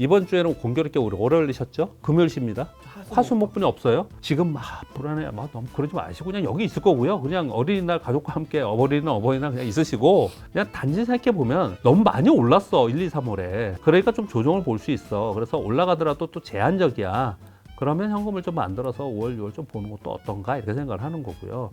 이번 주에는 공교롭게 우리 월요일 쉬었죠? 금요일 쉽니다. 화수목분이 없어요. 지금 막 불안해. 막 너무 그러지 마시고 그냥 여기 있을 거고요. 그냥 어린이날 가족과 함께 어버이날 그냥 있으시고 그냥 단지 생각해 보면 너무 많이 올랐어. 1, 2, 3월에. 그러니까 좀 조정을 볼 수 있어. 그래서 올라가더라도 또 제한적이야. 그러면 현금을 좀 만들어서 5월, 6월 좀 보는 것도 어떤가 이렇게 생각을 하는 거고요.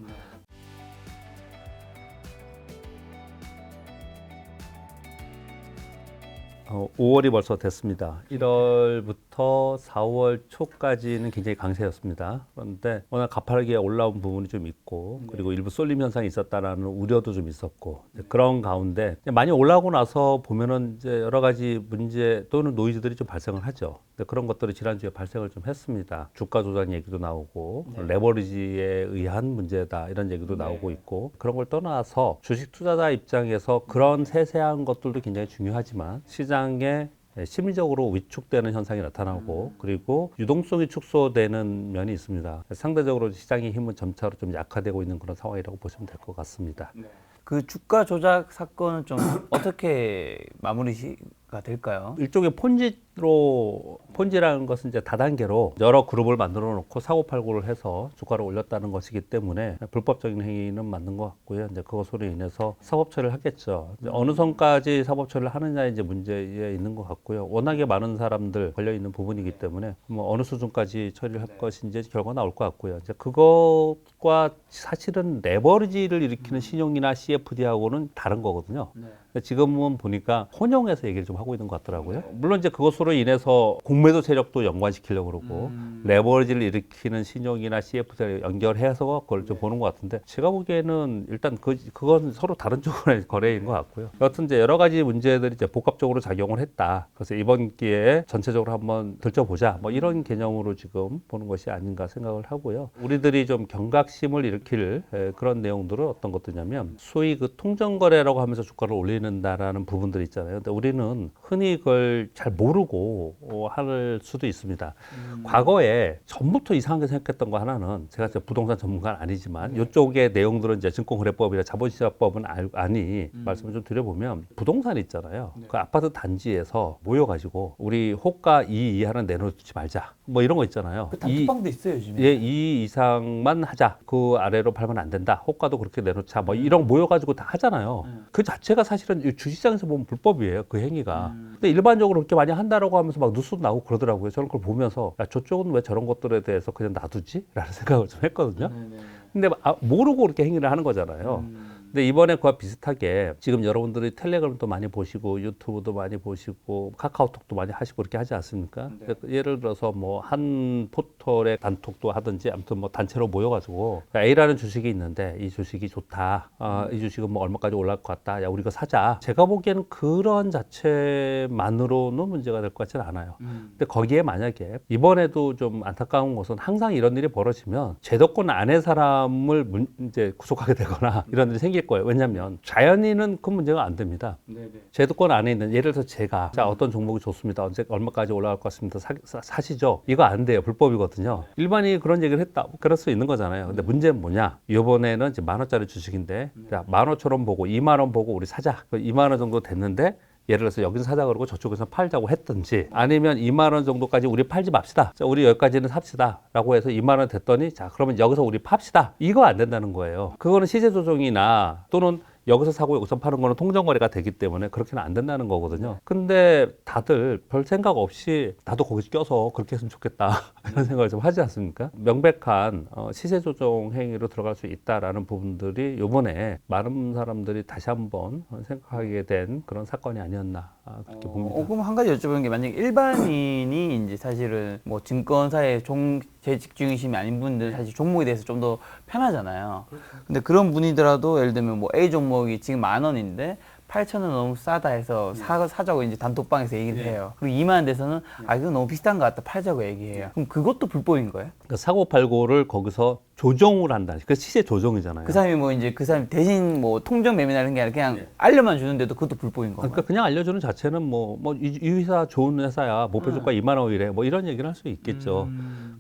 5월이 벌써 됐습니다. 1월부터 4월 초까지는 굉장히 강세였습니다. 그런데 워낙 가파르게 올라온 부분이 좀 있고 그리고 일부 쏠림 현상이 있었다라는 우려도 좀 있었고 그런 가운데 많이 올라오고 나서 보면은 이제 여러 가지 문제 또는 노이즈들이 좀 발생을 하죠. 근데 그런 것들이 지난주에 발생을 좀 했습니다. 주가 조작 얘기도 나오고 레버리지에 의한 문제다 이런 얘기도 나오고 있고 그런 걸 떠나서 주식 투자자 입장에서 그런 세세한 것들도 굉장히 중요하지만 시장에 심리적으로 위축되는 현상이 나타나고 그리고 유동성이 축소되는 면이 있습니다. 상대적으로 시장의 힘은 점차로 좀 약화되고 있는 그런 상황이라고 보시면 될 것 같습니다. 그 주가 조작 사건은 좀 어떻게 마무리가 될까요? 일종의 폰지라는 것은 이제 다단계로 여러 그룹을 만들어 놓고 사고팔고를 해서 주가를 올렸다는 것이기 때문에 불법적인 행위는 맞는 것 같고요. 이제 그것으로 인해서 사법 처리를 하겠죠. 이제 어느 선까지 사법 처리를 하느냐에 이제 문제에 있는 것 같고요. 워낙에 많은 사람들 걸려 있는 부분이기 때문에 뭐 어느 수준까지 처리를 할 것인지 결과 나올 것 같고요. 이제 그것과 사실은 레버리지를 일으키는 신용이나 CFD하고는 다른 거거든요. 지금은 보니까 혼용해서 얘기를 좀 하고 있는 것 같더라고요. 물론 이제 그것으로 인해서 공매도 세력도 연관시키려고 그러고 레버리지를 일으키는 신용이나 CFD를 연결해서 그걸 좀 보는 것 같은데 제가 보기에는 일단 그건 서로 다른 쪽의 거래인 것 같고요. 여하튼 이제 여러 가지 문제들이 이제 복합적으로 작용을 했다. 그래서 이번 기회에 전체적으로 한번 들춰보자. 뭐 이런 개념으로 지금 보는 것이 아닌가 생각을 하고요. 우리들이 좀 경각심을 일으킬 그런 내용들은 어떤 것들이냐면 소위 그 통정거래라고 하면서 주가를 올리는다라는 부분들이 있잖아요. 근데 우리는 흔히 그걸 잘 모르고 할 수도 있습니다. 과거에 전부터 이상하게 생각했던 거 하나는 제가 부동산 전문가는 아니지만 이쪽의 내용들은 이제 증권거래법이나 자본시장법은 아니 말씀을 좀 드려보면 부동산 있잖아요. 그 아파트 단지에서 모여가지고 우리 호가 2 이하는 내놓지 말자. 뭐 이런 거 있잖아요. 그 단톡방도 있어요 요즘에. 예, 2 이상만 하자. 그 아래로 팔면 안 된다. 호가도 그렇게 내놓자. 뭐 이런 거 모여가지고 다 하잖아요. 그 자체가 사실은 주식시장에서 보면 불법이에요. 그 행위가. 근데 일반적으로 그렇게 많이 한다라고 하면서 막 뉴스도 나오고 그러더라고요. 저는 그걸 보면서 야, 저쪽은 왜 저런 것들에 대해서 그냥 놔두지? 라는 생각을 좀 했거든요. 근데 모르고 그렇게 행위를 하는 거잖아요. 근데 이번에 그와 비슷하게 지금 여러분들이 텔레그램도 많이 보시고 유튜브도 많이 보시고 카카오톡도 많이 하시고 그렇게 하지 않습니까? 예를 들어서 뭐 한 포털에 단톡도 하든지 아무튼 뭐 단체로 모여가지고 A라는 주식이 있는데 이 주식이 좋다. 이 주식은 뭐 얼마까지 올라갈 것 같다. 야 우리 이거 사자. 제가 보기에는 그런 자체만으로는 문제가 될 것 같지는 않아요. 근데 거기에 만약에 이번에도 좀 안타까운 것은 항상 이런 일이 벌어지면 제도권 안의 사람을 이제 구속하게 되거나 이런 일이 생길 거예요. 왜냐하면 자연인은 그 문제가 안 됩니다. 제도권 안에 있는 예를 들어서 제가 자 어떤 종목이 좋습니다. 언제 얼마까지 올라갈 것 같습니다. 사시죠. 이거 안 돼요. 불법이거든요. 일반인이 그런 얘기를 했다. 그럴 수 있는 거잖아요. 근데 문제는 뭐냐? 이번에는 이제 10,000원짜리 주식인데 자 15,000원 보고 20,000원 보고 우리 사자. 20,000원 정도 됐는데 예를 들어서 여기서 사자 그러고 저쪽에서 팔자고 했든지 아니면 20,000원 정도까지 우리 팔지 맙시다. 자, 우리 여기까지는 삽시다. 라고 해서 20,000원 됐더니 자, 그러면 여기서 우리 팝시다. 이거 안 된다는 거예요. 그거는 시세 조정이나 또는 여기서 사고 여기서 파는 거는 통정거래가 되기 때문에 그렇게는 안 된다는 거거든요. 근데 다들 별 생각 없이 나도 거기서 껴서 그렇게 했으면 좋겠다 이런 생각을 좀 하지 않습니까? 명백한 시세 조정 행위로 들어갈 수 있다라는 부분들이 이번에 많은 사람들이 다시 한번 생각하게 된 그런 사건이 아니었나 그렇게 봅니다. 그럼 한 가지 여쭤보는 게 만약 일반인이 이제 사실은 뭐 증권사에 재직 중이심이 아닌 분들 사실 종목에 대해서 좀 더 편하잖아요. 근데 그런 분이더라도 예를 들면 뭐 A 종목이 지금 10,000원인데 8,000원 너무 싸다 해서 사자고 이제 단톡방에서 얘기를 해요. 그리고 20,000원 돼서는 아 이거 너무 비싼 것 같다 팔자고 얘기해요. 그럼 그것도 불법인 거예요? 그러니까 사고 팔고를 거기서 조정을 한다. 그 시세 조정이잖아요. 그 사람이 뭐 이제 그 사람이 대신 뭐 통정 매매하는 게 아니라 그냥 알려만 주는데도 그것도 불법인 건가요? 그러니까 그냥 알려주는 자체는 이 회사 좋은 회사야. 목표 주가 20,000원이래. 뭐 이런 얘기를 할 수 있겠죠.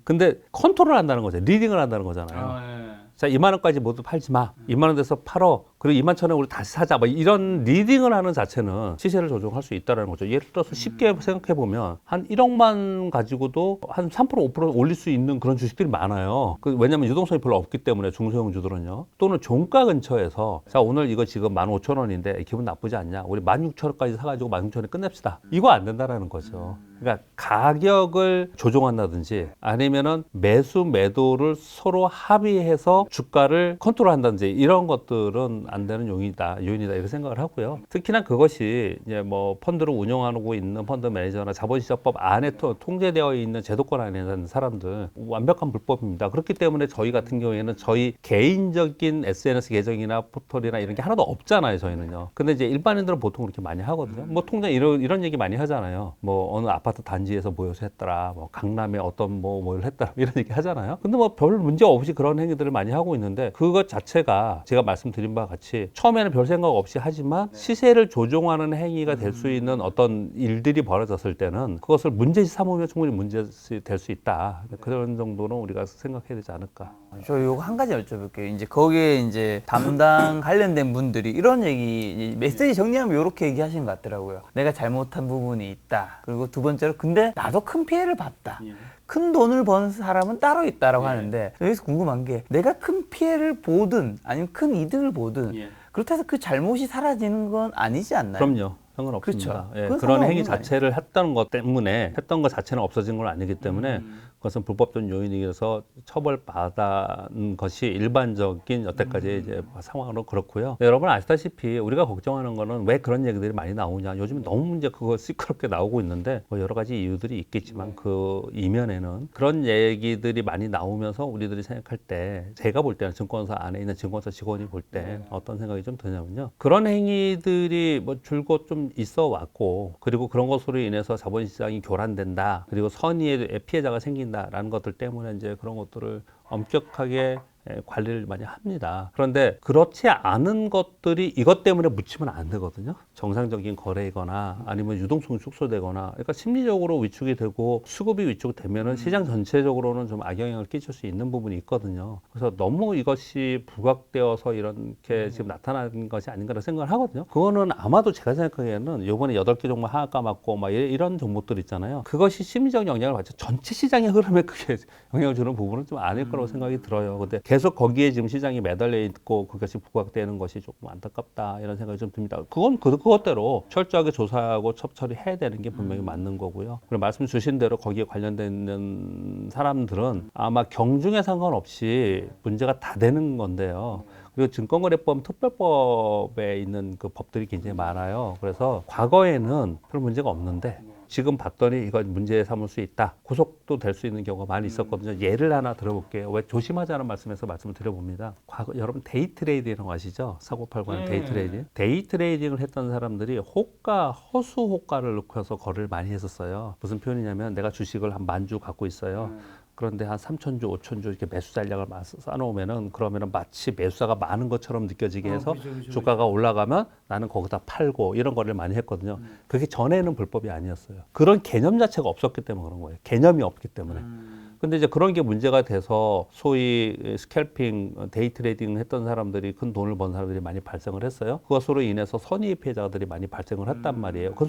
근데 컨트롤 한다는 거죠. 리딩을 한다는 거잖아요. 자, 20,000원까지 모두 팔지 마. 20,000원 돼서 팔어. 그리고 21,000원 우리 다시 사자. 뭐 이런 리딩을 하는 자체는 시세를 조정할 수 있다는 거죠. 예를 들어서 쉽게 생각해 보면 한 1억만 가지고도 한 3% 5% 올릴 수 있는 그런 주식들이 많아요. 왜냐하면 유동성이 별로 없기 때문에 중소형주들은요. 또는 종가 근처에서 자 오늘 이거 지금 15,000원인데 기분 나쁘지 않냐? 우리 16,000원까지 사가지고 16,000원에 끝냅시다. 이거 안 된다라는 거죠. 그러니까 가격을 조정한다든지 아니면은 매수 매도를 서로 합의해서 주가를 컨트롤한다든지 이런 것들은 안 되는 요인이다 이렇게 생각을 하고요. 특히나 그것이 이제 뭐 펀드를 운영하고 있는 펀드 매니저나 자본시장법 안에 통제되어 있는 제도권 안에 있는 사람들 완벽한 불법입니다. 그렇기 때문에 저희 같은 경우에는 저희 개인적인 SNS 계정이나 포털이나 이런 게 하나도 없잖아요. 저희는요. 근데 이제 일반인들은 보통 그렇게 많이 하거든요. 뭐 통장 이런 얘기 많이 하잖아요. 뭐 어느 아파트 단지에서 모여서 했더라. 뭐 강남에 어떤 뭐를 했더라. 이런 얘기 하잖아요. 근데 뭐 별 문제 없이 그런 행위들을 많이 하고 있는데 그것 자체가 제가 말씀드린 바와 같이 처음에는 별 생각 없이 하지만 시세를 조종하는 행위가 될 수 있는 어떤 일들이 벌어졌을 때는 그것을 문제시 삼으면 충분히 문제시 될 수 있다. 그런 정도는 우리가 생각해야 되지 않을까. 저 요거 한 가지 여쭤볼게요. 이제 거기에 이제 담당 관련된 분들이 이런 얘기, 메시지 정리하면 이렇게 얘기하시는 것 같더라고요. 내가 잘못한 부분이 있다. 그리고 두 번째로, 근데 나도 큰 피해를 봤다. 큰 돈을 번 사람은 따로 있다라고 하는데, 여기서 궁금한 게, 내가 큰 피해를 보든 아니면 큰 이득을 보든, 그렇다고 해서 그 잘못이 사라지는 건 아니지 않나요? 그럼요. 상관없습니다. 그렇죠. 예, 그건 그런 행위 상관없는 거 자체를 했던 것 때문에 했던 것 자체는 없어진 건 아니기 때문에 그것은 불법적 요인이어서 처벌받은 것이 일반적인 여태까지 이제 상황으로 그렇고요. 네, 여러분 아시다시피 우리가 걱정하는 거는 왜 그런 얘기들이 많이 나오냐. 요즘 너무 문제 그거 시끄럽게 나오고 있는데 뭐 여러 가지 이유들이 있겠지만 그 이면에는 그런 얘기들이 많이 나오면서 우리들이 생각할 때 제가 볼 때는 증권사 안에 있는 증권사 직원이 볼 때 어떤 생각이 좀 드냐면요. 그런 행위들이 뭐 줄곧 좀 있어 왔고 그리고 그런 것으로 인해서 자본시장이 교란된다. 그리고 선의의 피해자가 생긴다라는 것들 때문에 이제 그런 것들을 엄격하게 관리를 많이 합니다. 그런데 그렇지 않은 것들이 이것 때문에 묻히면 안 되거든요. 정상적인 거래이거나 아니면 유동성이 축소되거나 그러니까 심리적으로 위축이 되고 수급이 위축되면은 시장 전체적으로는 좀 악영향을 끼칠 수 있는 부분이 있거든요. 그래서 너무 이것이 부각되어서 이렇게 지금 나타나는 것이 아닌가라는 생각을 하거든요. 그거는 아마도 제가 생각하기에는 이번에 8개 종목 하한가 맞고 막 이런 종목들 있잖아요. 그것이 심리적 영향을 받죠. 전체 시장의 흐름에 크게 영향을 주는 부분은 좀 아닐 거라고 생각이 들어요. 근데 계속 거기에 지금 시장이 매달려 있고 그것이 부각되는 것이 조금 안타깝다 이런 생각이 좀 듭니다. 그건 그것대로 철저하게 조사하고 처리해야 되는 게 분명히 맞는 거고요. 그리고 말씀 주신 대로 거기에 관련된 사람들은 아마 경중에 상관없이 문제가 다 되는 건데요. 그리고 증권거래법 특별법에 있는 그 법들이 굉장히 많아요. 그래서 과거에는 별 문제가 없는데 지금 봤더니 이건 문제 삼을 수 있다. 구속도 될 수 있는 경우가 많이 있었거든요. 예를 하나 들어볼게요. 왜 조심하자는 말씀에서 말씀을 드려봅니다. 과거 여러분 데이 트레이딩이라는 거 아시죠? 사고 팔고 하는 데이 트레이딩. 데이 트레이딩을 했던 사람들이 호가, 허수 호가를 넣고서 거래를 많이 했었어요. 무슨 표현이냐면 내가 주식을 한 10,000주 갖고 있어요. 그런데 한 3,000주, 5,000주 이렇게 매수 잔량을 쌓아놓으면은 그러면은 마치 매수가 많은 것처럼 느껴지게 해서 주가가 올라가면 나는 거기다 팔고 이런 거를 많이 했거든요. 그게 전에는 불법이 아니었어요. 그런 개념 자체가 없었기 때문에 그런 거예요. 개념이 없기 때문에. 근데 이제 그런 게 문제가 돼서 소위 스캘핑, 데이 트레이딩 했던 사람들이 큰 돈을 번 사람들이 많이 발생을 했어요. 그것으로 인해서 선의 피해자들이 많이 발생을 했단 말이에요. 그건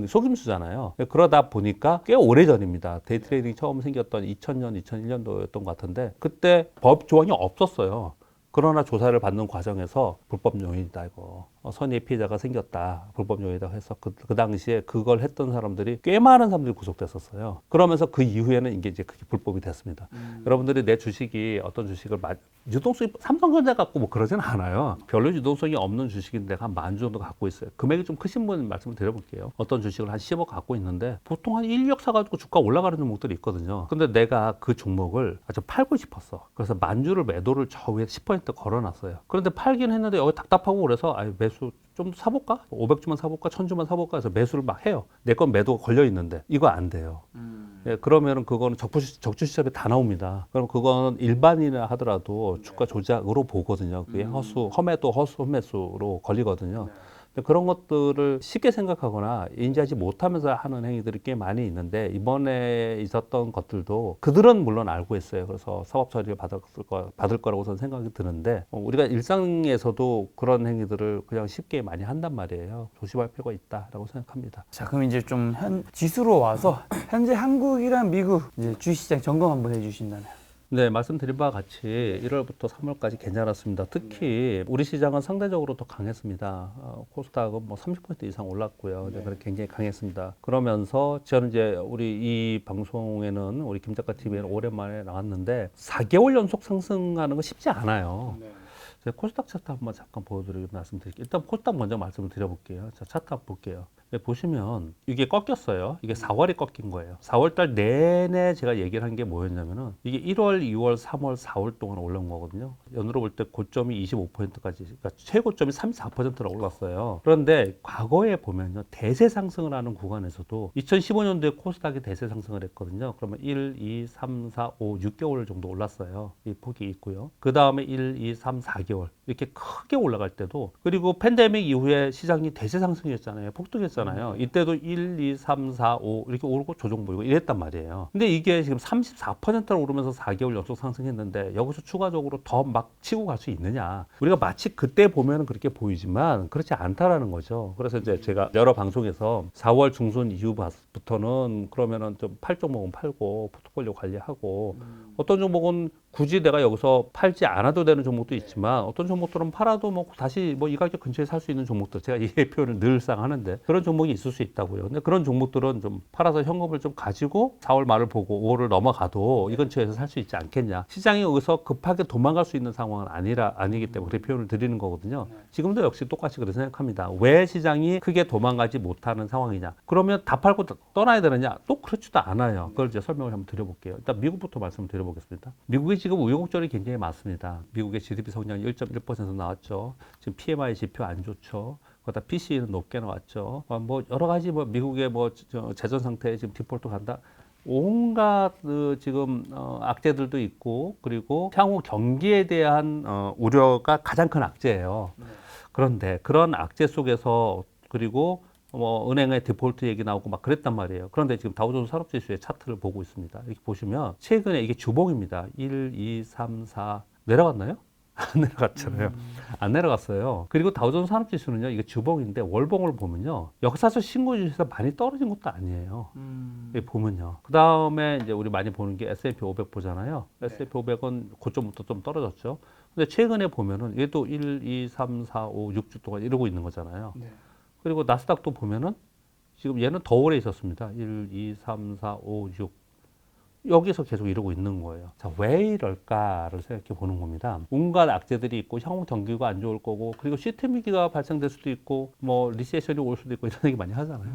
속임수잖아요. 그러다 보니까 꽤 오래 전입니다. 데이 트레이딩 처음 생겼던 2000년, 2001년도였던 것 같은데 그때 법 조항이 없었어요. 그러나 조사를 받는 과정에서 불법 요인이다 이거. 선의 피해자가 생겼다. 불법 요인이다 해서 그 당시에 그걸 했던 사람들이 꽤 많은 사람들이 구속됐었어요. 그러면서 그 이후에는 이제 그게 불법이 됐습니다. 여러분들이 내 주식이 어떤 주식을 유동성이 삼성전자 갖고 뭐 그러지는 않아요. 별로 유동성이 없는 주식인데 한 10,000주 정도 갖고 있어요. 금액이 좀 크신 분 말씀을 드려볼게요. 어떤 주식을 한 10억 갖고 있는데 보통 한 1억 사가지고 주가 올라가는 종목들이 있거든요. 근데 내가 그 종목을 아주 팔고 싶었어. 그래서 10,000주를 매도를 저 위에 10% 걸어놨어요. 그런데 팔긴 했는데 여기 답답하고 그래서 매수 좀 사볼까? 500주만 사볼까? 1,000주만 사볼까? 해서 매수를 막 해요. 내 건 매도가 걸려 있는데 이거 안 돼요. 예, 그러면은 그거는 적주 시점에 다 나옵니다. 그럼 그거는 일반이나 하더라도 주가 조작으로 보거든요. 그게 험매도 허수 험매수로 걸리거든요. 근데 그런 것들을 쉽게 생각하거나 인지하지 못하면서 하는 행위들이 꽤 많이 있는데 이번에 있었던 것들도 그들은 물론 알고 있어요. 그래서 사법 처리를 받을 거라고 저는 생각이 드는데 우리가 일상에서도 그런 행위들을 그냥 쉽게 많이 한단 말이에요. 조심할 필요가 있다라고 생각합니다. 자, 그럼 이제 좀 지수로 와서 현재 한국이랑 미국 이제 주식시장 점검 한번 해주신다면. 네, 말씀드린 바와 같이 1월부터 3월까지 괜찮았습니다. 특히 우리 시장은 상대적으로 더 강했습니다. 코스닥은 뭐 30% 이상 올랐고요. 네. 굉장히 강했습니다. 그러면서 저는 이제 우리 이 방송에는 우리 김작가 TV에는 오랜만에 나왔는데 4개월 연속 상승하는 거 쉽지 않아요. 제가 코스닥 차트 한번 잠깐 보여드리고 말씀드릴게요. 일단 코스닥 먼저 말씀을 드려볼게요. 자, 차트 한번 볼게요. 네, 보시면 이게 꺾였어요. 이게 4월에 꺾인 거예요. 4월달 내내 제가 얘기를 한 게 뭐였냐면은 이게 1월, 2월, 3월, 4월 동안 올라온 거거든요. 연으로 볼 때 고점이 25%까지, 그러니까 최고점이 34%로 올랐어요. 그런데 과거에 보면요, 대세 상승을 하는 구간에서도 2015년도에 코스닥이 대세 상승을 했거든요. 그러면 1, 2, 3, 4, 5, 6개월 정도 올랐어요. 이 폭이 있고요. 그 다음에 1, 2, 3, 4개월 이렇게 크게 올라갈 때도, 그리고 팬데믹 이후에 시장이 대세 상승이었잖아요. 폭등했잖아요. 이때도 1, 2, 3, 4, 5 이렇게 오르고 조정 보이고 이랬단 말이에요. 근데 이게 지금 34%로 오르면서 4개월 연속 상승했는데 여기서 추가적으로 더 막 치고 갈 수 있느냐. 우리가 마치 그때 보면 그렇게 보이지만 그렇지 않다라는 거죠. 그래서 이제 제가 여러 방송에서 4월 중순 이후부터는 그러면은 좀 팔 종목은 팔고 포트폴리오 관리하고 어떤 종목은 굳이 내가 여기서 팔지 않아도 되는 종목도 있지만 어떤 종목들은 팔아도 뭐 다시 뭐 이 가격 근처에 살 수 있는 종목들, 제가 이 표현을 늘상 하는데 그런 종목이 있을 수 있다고요. 근데 그런 종목들은 좀 팔아서 현금을 좀 가지고 4월 말을 보고 5월을 넘어가도 이 근처에서 살 수 있지 않겠냐. 시장이 여기서 급하게 도망갈 수 있는 상황은 아니기 때문에 그렇게 표현을 드리는 거거든요. 지금도 역시 똑같이 그렇게 생각합니다. 왜 시장이 크게 도망가지 못하는 상황이냐. 그러면 다 팔고 떠나야 되느냐. 또 그렇지도 않아요. 그걸 이제 설명을 한번 드려볼게요. 일단 미국부터 말씀을 드려보겠습니다. 미국이 지금 우여곡절이 굉장히 많습니다. 미국의 GDP 성장이 1.1% 나왔죠. 지금 PMI 지표 안 좋죠. 거기다 PCE는 높게 나왔죠. 뭐 여러 가지 뭐 미국의 뭐 재정 상태에 지금 디폴트 간다. 온갖 지금 악재들도 있고, 그리고 향후 경기에 대한 우려가 가장 큰 악재예요. 그런데 그런 악재 속에서, 그리고 뭐 은행의 디폴트 얘기 나오고 막 그랬단 말이에요. 그런데 지금 다우존스 산업지수의 차트를 보고 있습니다. 이렇게 보시면 최근에 이게 주봉입니다. 1, 2, 3, 4 내려갔나요? 안 내려갔잖아요. 안 내려갔어요. 그리고 다우존스 산업지수는요, 이게 주봉인데 월봉을 보면요, 역사적 신고지수에서 많이 떨어진 것도 아니에요. 여기 보면요. 그 다음에 이제 우리 많이 보는 게 S&P 500 보잖아요. S&P 500은 고점부터 좀 떨어졌죠. 근데 최근에 보면은 얘도 1, 2, 3, 4, 5, 6주 동안 이러고 있는 거잖아요. 그리고 나스닥도 보면은 지금 얘는 더 오래 있었습니다. 1, 2, 3, 4, 5, 6. 여기서 계속 이러고 있는 거예요. 자, 왜 이럴까를 생각해 보는 겁니다. 온갖 악재들이 있고 향후 경기가 안 좋을 거고, 그리고 시스템 위기가 발생될 수도 있고, 뭐 리세션이 올 수도 있고 이런 얘기 많이 하잖아요.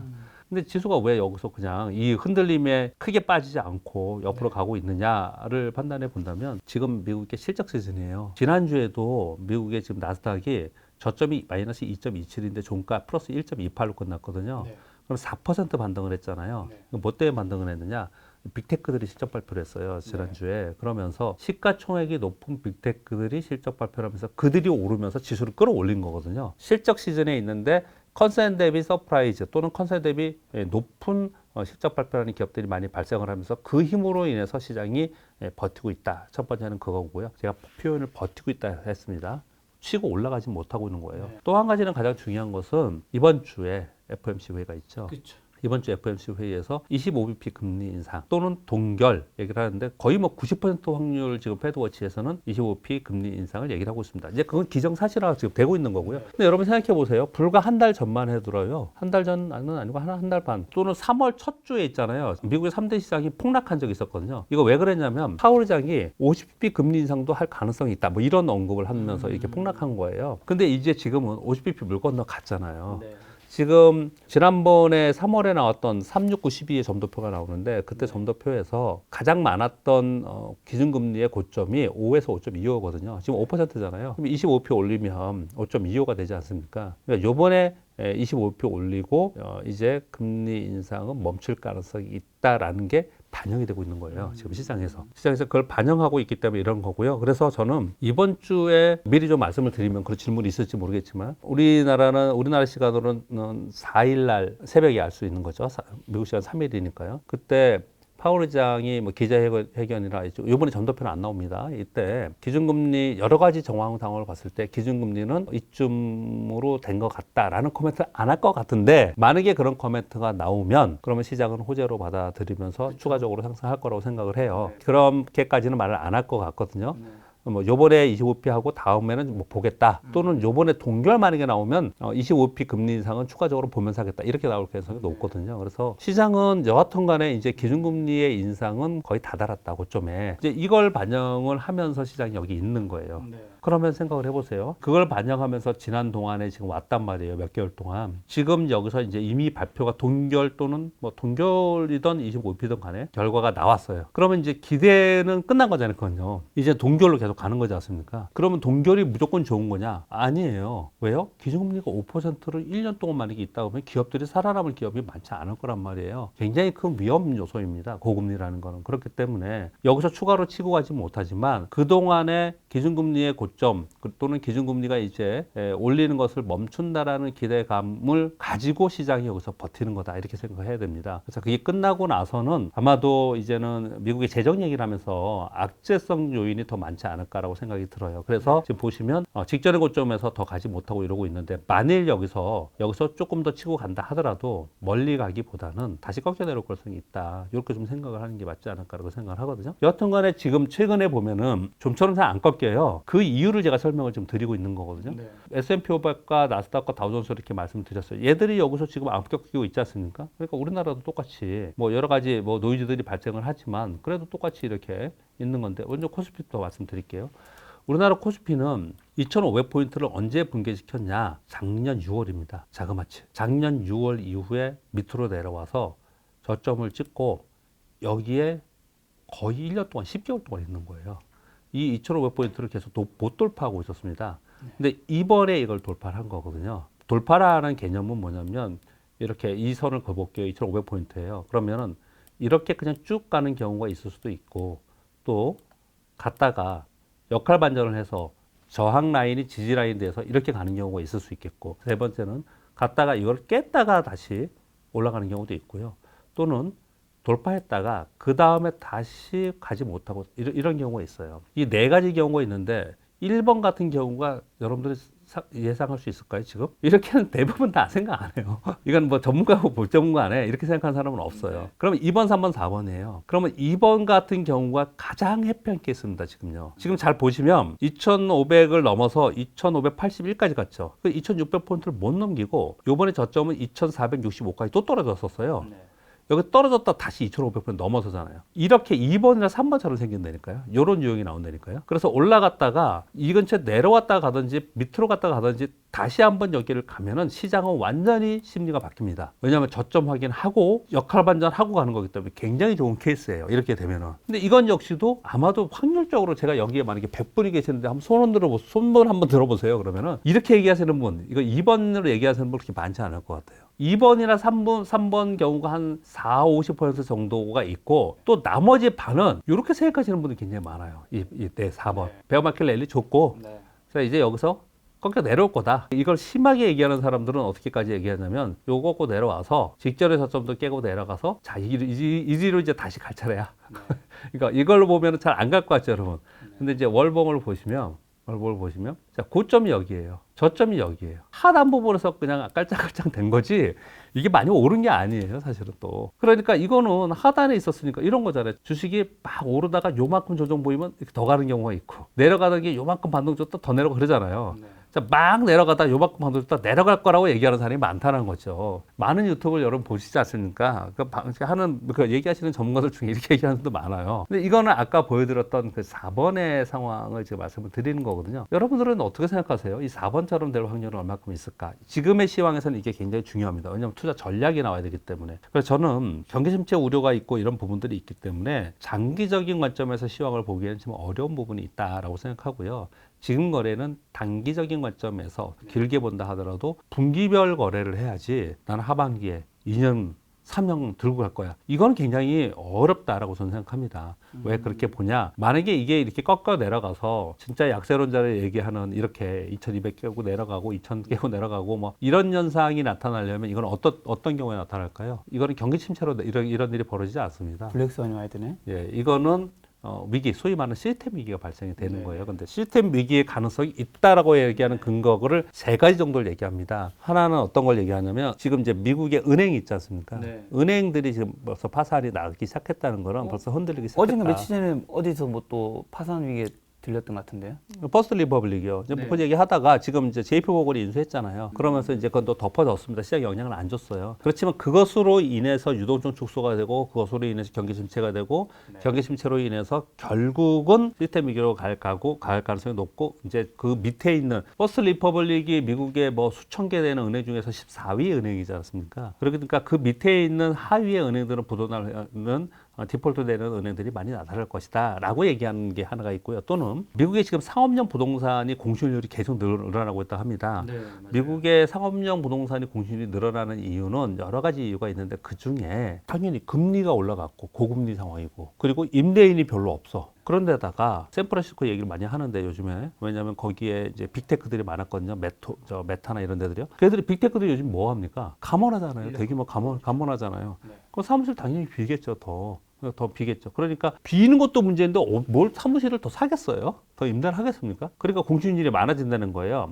근데 지수가 왜 여기서 그냥 이 흔들림에 크게 빠지지 않고 옆으로 가고 있느냐를 판단해 본다면, 지금 미국의 실적 시즌이에요. 지난주에도 미국의 지금 나스닥이 저점이 마이너스 2.27인데 종가 플러스 1.28로 끝났거든요. 그럼 4% 반등을 했잖아요. 뭐 때문에 반등을 했느냐? 빅테크들이 실적 발표를 했어요, 지난주에. 그러면서 시가총액이 높은 빅테크들이 실적 발표를 하면서 그들이 오르면서 지수를 끌어올린 거거든요. 실적 시즌에 있는데 컨센 대비 서프라이즈 또는 컨센 대비 높은 실적 발표하는 기업들이 많이 발생을 하면서 그 힘으로 인해서 시장이 버티고 있다. 첫 번째는 그거고요. 제가 표현을 버티고 있다 했습니다. 치고 올라가지 못하고 있는 거예요. 또 한 가지는 가장 중요한 것은 이번 주에 FOMC 회의가 있죠. 그렇죠. 이번 주 FOMC 회의에서 25bp 금리 인상 또는 동결 얘기를 하는데, 거의 뭐 90% 확률 지금 패드워치에서는 25bp 금리 인상을 얘기를 하고 있습니다. 이제 그건 기정사실화가 지금 되고 있는 거고요. 근데 여러분 생각해 보세요. 불과 한 달 전만 해도요. 한 달 전은 아니고 한 달 반 또는 3월 첫 주에 있잖아요. 미국의 3대 시장이 폭락한 적이 있었거든요. 이거 왜 그랬냐면 파월 의장이 50bp 금리 인상도 할 가능성이 있다. 뭐 이런 언급을 하면서 이렇게 폭락한 거예요. 근데 이제 지금은 50bp 물 건너 갔잖아요. 지금 지난번에 3월에 나왔던 369, 12의 점도표가 나오는데, 그때 점도표에서 가장 많았던 기준금리의 고점이 5에서 5.25거든요. 지금 5%잖아요. 그럼 25표 올리면 5.25가 되지 않습니까? 그러니까 요번에 25bp 올리고 이제 금리 인상은 멈출 가능성이 있다라는 게 반영이 되고 있는 거예요. 지금 시장에서 그걸 반영하고 있기 때문에 이런 거고요. 그래서 저는 이번 주에 미리 좀 말씀을 드리면 그런 질문이 있을지 모르겠지만 우리나라 시간으로는 4일 날 새벽에 알 수 있는 거죠. 미국 시간 3일이니까요. 그때 파월 의장이 뭐 기자회견이라 이번에 전도표는 안 나옵니다. 이때 기준금리 여러 가지 정황 상황을 봤을 때 기준금리는 이쯤으로 된 것 같다라는 코멘트를 안 할 것 같은데 만약에 그런 코멘트가 나오면 그러면 시장은 호재로 받아들이면서 추가적으로 상승할 거라고 생각을 해요. 그렇게까지는 말을 안 할 것 같거든요. 뭐 요번에 25p 하고 다음에는 뭐 보겠다 또는 요번에 동결 만약에 나오면 25p 금리 인상은 추가적으로 보면서 하겠다 이렇게 나올 가능성이 높거든요. 그래서 시장은 여하튼 간에 이제 기준금리의 인상은 거의 다다랐다 고점에 이제 이걸 반영을 하면서 시장이 여기 있는 거예요. 그러면 생각을 해보세요. 그걸 반영하면서 지난 동안에 지금 왔단 말이에요. 몇 개월 동안. 지금 여기서 이제 이미 발표가 동결 또는 뭐 동결이든 25p든 간에 결과가 나왔어요. 그러면 이제 기대는 끝난 거잖아요. 그건요. 이제 동결로 계속 가는 거지 않습니까? 그러면 동결이 무조건 좋은 거냐? 아니에요. 왜요? 기준금리가 5%를 1년 동안 만약에 있다 보면 기업들이 살아남을 기업이 많지 않을 거란 말이에요. 굉장히 큰 위험 요소입니다. 고금리라는 거는. 그렇기 때문에 여기서 추가로 치고 가지 못하지만 그동안의 기준금리의 고점 또는 기준금리가 이제 올리는 것을 멈춘다라는 기대감을 가지고 시장이 여기서 버티는 거다 이렇게 생각해야 됩니다. 그래서 그게 끝나고 나서는 아마도 이제는 미국의 재정 얘기를 하면서 악재성 요인이 더 많지 않을까라고 생각이 들어요. 그래서 지금 보시면 직전의 고점에서 더 가지 못하고 이러고 있는데 만일 여기서 조금 더 치고 간다 하더라도 멀리 가기보다는 다시 꺾여 내려올 가능성이 있다. 이렇게 좀 생각을 하는 게 맞지 않을까라고 생각을 하거든요. 여하튼간에 지금 최근에 보면은 좀처럼 잘 안 꺾여요. 그 이유를 제가 설명을 좀 드리고 있는 거거든요. S&P 500과 나스닥과 다우존스 이렇게 말씀드렸어요. 얘들이 여기서 지금 안 꺾이고 있지 않습니까? 그러니까 우리나라도 똑같이 뭐 여러 가지 뭐 노이즈들이 발생을 하지만 그래도 똑같이 이렇게 있는 건데 먼저 코스피부터 말씀드릴게요. 우리나라 코스피는 2,500포인트를 언제 붕괴시켰냐? 작년 6월입니다. 자그마치. 작년 6월 이후에 밑으로 내려와서 저점을 찍고 여기에 거의 1년 동안 10개월 동안 있는 거예요. 이 2,500포인트를 계속 못 돌파하고 있었습니다. 근데 이번에 이걸 돌파를 한 거거든요. 돌파라는 개념은 뭐냐면 이렇게 이 선을 그어볼게요. 2,500포인트예요. 그러면은 이렇게 그냥 쭉 가는 경우가 있을 수도 있고 또 갔다가 역할 반전을 해서 저항 라인이 지지 라인에 대해서 이렇게 가는 경우가 있을 수 있겠고 세 번째는 갔다가 이걸 깼다가 다시 올라가는 경우도 있고요. 또는 돌파했다가 그 다음에 다시 가지 못하고 이런 경우가 있어요. 이 네 가지 경우가 있는데 1번 같은 경우가 여러분들이 예상할 수 있을까요, 지금? 이렇게는 대부분 다 생각 안 해요. 이건 뭐 전문가고 볼 전문가 안 해. 이렇게 생각하는 사람은 없어요. 그러면 2번, 3번, 4번이에요. 그러면 2번 같은 경우가 가장 해피한 케이스입니다, 지금요. 지금 잘 보시면 2,500을 넘어서 2,581까지 갔죠. 그 2,600포인트를 못 넘기고 요번에 저점은 2,465까지 또 떨어졌었어요. 여기 떨어졌다 다시 2,500포인트 넘어서잖아요. 이렇게 2번이나 3번처럼 생긴다니까요. 이런 유형이 나온다니까요. 그래서 올라갔다가 이 근처에 내려왔다 가든지 밑으로 갔다 가든지 다시 한번 여기를 가면은 시장은 완전히 심리가 바뀝니다. 왜냐하면 저점 확인하고 역할 반전하고 가는 거기 때문에 굉장히 좋은 케이스예요. 이렇게 되면은. 근데 이건 역시도 아마도 확률적으로 제가 여기에 만약에 100분이 계시는데 한번 손을 한번 들어보세요. 그러면은 이렇게 얘기하시는 분, 이거 2번으로 얘기하시는 분 그렇게 많지 않을 것 같아요. 2번이나 3번 경우가 한 40~50% 정도가 있고 또 나머지 반은 이렇게 생각하시는 분들이 굉장히 많아요. 네, 4번. 베어마켓 랠리 좋고 그래서 이제 여기서 꺾여 내려올 거다. 이걸 심하게 얘기하는 사람들은 어떻게까지 얘기하냐면 요거 꺾고 내려와서 직전의 저점도 깨고 내려가서 자, 이리로 이제 다시 갈 차례야. 그러니까 이걸로 보면 잘 안 갈 것 같죠, 여러분. 근데 이제 월봉을 보시면 자, 고점이 여기예요. 저점이 여기예요. 하단 부분에서 그냥 깔짝깔짝 된 거지 이게 많이 오른 게 아니에요, 사실은 또. 그러니까 이거는 하단에 있었으니까 이런 거잖아요. 주식이 막 오르다가 요만큼 조정 보이면 이렇게 더 가는 경우가 있고 내려가는 게 요만큼 반동 줬다 더 내려가 그러잖아요. 자, 막 내려가다 요만큼 반동 줬다 내려갈 거라고 얘기하는 사람이 많다는 거죠. 많은 유튜브를 여러분 보시지 않습니까? 그 얘기하시는 전문가들 중에 이렇게 얘기하는 분도 많아요. 근데 이거는 아까 보여드렸던 그 4번의 상황을 제가 말씀을 드리는 거거든요. 여러분들은 어떻게 생각하세요? 이 4번처럼 될 확률은 얼마큼 있을까? 지금의 시황에서는 이게 굉장히 중요합니다. 왜냐하면 투자 전략이 나와야 되기 때문에. 그래서 저는 경기 침체 우려가 있고 이런 부분들이 있기 때문에 장기적인 관점에서 시황을 보기에는 좀 어려운 부분이 있다라고 생각하고요. 지금 거래는 단기적인 관점에서 길게 본다 하더라도 분기별 거래를 해야지 나는 하반기에 2년 3년 들고 갈 거야. 이건 굉장히 어렵다라고 저는 생각합니다. 왜 그렇게 보냐? 만약에 이게 이렇게 꺾어 내려가서 진짜 약세론자를 얘기하는 이렇게 2200 깨고 내려가고 2000 깨고 내려가고 뭐 이런 현상이 나타나려면 이건 어떤 경우에 나타날까요? 이거는 경기 침체로 이런 일이 벌어지지 않습니다. 블랙스완이 와야 되네. 예, 이거는 위기, 소위 말하는 시스템 위기가 발생이 되는 거예요. 근데 시스템 위기의 가능성이 있다라고 얘기하는 근거를 세 가지 정도를 얘기합니다. 하나는 어떤 걸 얘기하냐면 지금 이제 미국의 은행이 있지 않습니까? 은행들이 지금 벌써 파산이 나기 시작했다는 거는 벌써 흔들리기 시작했다. 어젠가 며칠 전에 어디서 뭐 또 파산 위기에 들렸던 것 같은데요. 퍼스트 리퍼블릭이요. 이제 뭐 그 얘기하다가 지금 이제 JP 모건이 인수했잖아요. 그러면서 이제 그건 또 덮어졌습니다. 시장 영향을 안 줬어요. 그렇지만 그것으로 인해서 유동성 축소가 되고 그것으로 인해서 경기 침체가 되고 경기 침체로 인해서 결국은 시스템 위기로 갈 가능성이 높고 이제 그 밑에 있는 퍼스트 리퍼블릭이 미국의 뭐 수천 개 되는 은행 중에서 14위 은행이지 않습니까? 그러니까 그 밑에 있는 하위의 은행들은 부도나는 디폴트 되는 은행들이 많이 나타날 것이다 라고 얘기하는 게 하나가 있고요. 또는 미국의 지금 상업용 부동산이 공시율이 계속 늘어나고 있다 합니다. 미국의 상업용 부동산이 공시율이 늘어나는 이유는 여러 가지 이유가 있는데 그중에 당연히 금리가 올라갔고 고금리 상황이고 그리고 임대인이 별로 없어. 그런데다가 샌프란시스코 얘기를 많이 하는데 요즘에 왜냐하면 거기에 이제 빅테크들이 많았거든요. 메타나 이런 데들이요. 걔들이 빅테크들이 요즘 뭐 합니까? 감원하잖아요. 대규모 감원하잖아요. 그 사무실 당연히 비겠죠. 더 비겠죠. 그러니까 비는 것도 문제인데 뭘 사무실을 더 사겠어요? 더 임대를 하겠습니까? 그러니까 공시률이 많아진다는 거예요.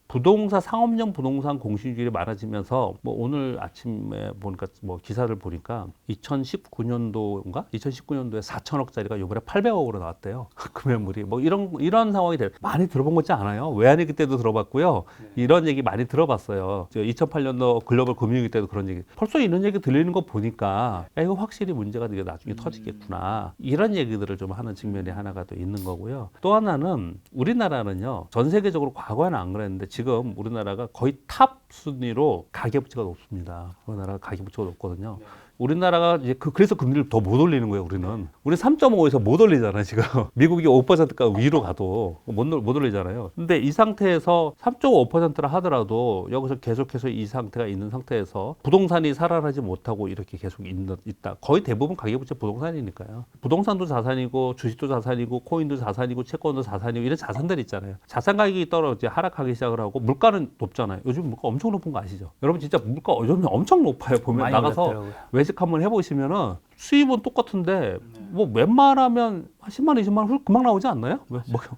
상업용 부동산 공시률이 많아지면서 뭐 오늘 아침에 보니까 뭐 기사를 보니까 2019년도인가? 2019년도에 4천억짜리가 이번에 800억으로 나왔대요. 그 매물이 뭐 이런 상황이 많이 들어본 거지 않아요? 외환위 그때도 들어봤고요. 이런 얘기 많이 들어봤어요. 2008년도 글로벌 금융위기 때도 그런 얘기. 벌써 이런 얘기 들리는 거 보니까 야, 이거 확실히 문제가 되게 나중에 터지겠구나. 이런 얘기들을 좀 하는 측면이 하나가 또 있는 거고요. 또 하나는 우리나라는요. 전 세계적으로 과거에는 안 그랬는데 지금 우리나라가 거의 탑 순위로 가계부채가 높습니다. 우리나라가 가계부채가 높거든요. 우리나라가 이제 그래서 금리를 더 못 올리는 거예요, 우리는. 우리 3.5에서 못 올리잖아요, 지금. 미국이 5%가 위로 가도 못 올리잖아요. 근데 이 상태에서 3.5%라 하더라도 여기서 계속해서 이 상태가 있는 상태에서 부동산이 살아나지 못하고 이렇게 계속 있다. 거의 대부분 가계부채 부동산이니까요. 부동산도 자산이고 주식도 자산이고 코인도 자산이고 채권도 자산이고 이런 자산들이 있잖아요. 자산 가격이 떨어져 하락하기 시작을 하고 물가는 높잖아요. 요즘 물가 엄청 높은 거 아시죠? 여러분 진짜 물가 요즘 엄청 높아요. 보면 나가서 외식 한번 해보시면은 수입은 똑같은데 뭐 웬만하면 한 10만 원, 20만 원 금방 나오지 않나요?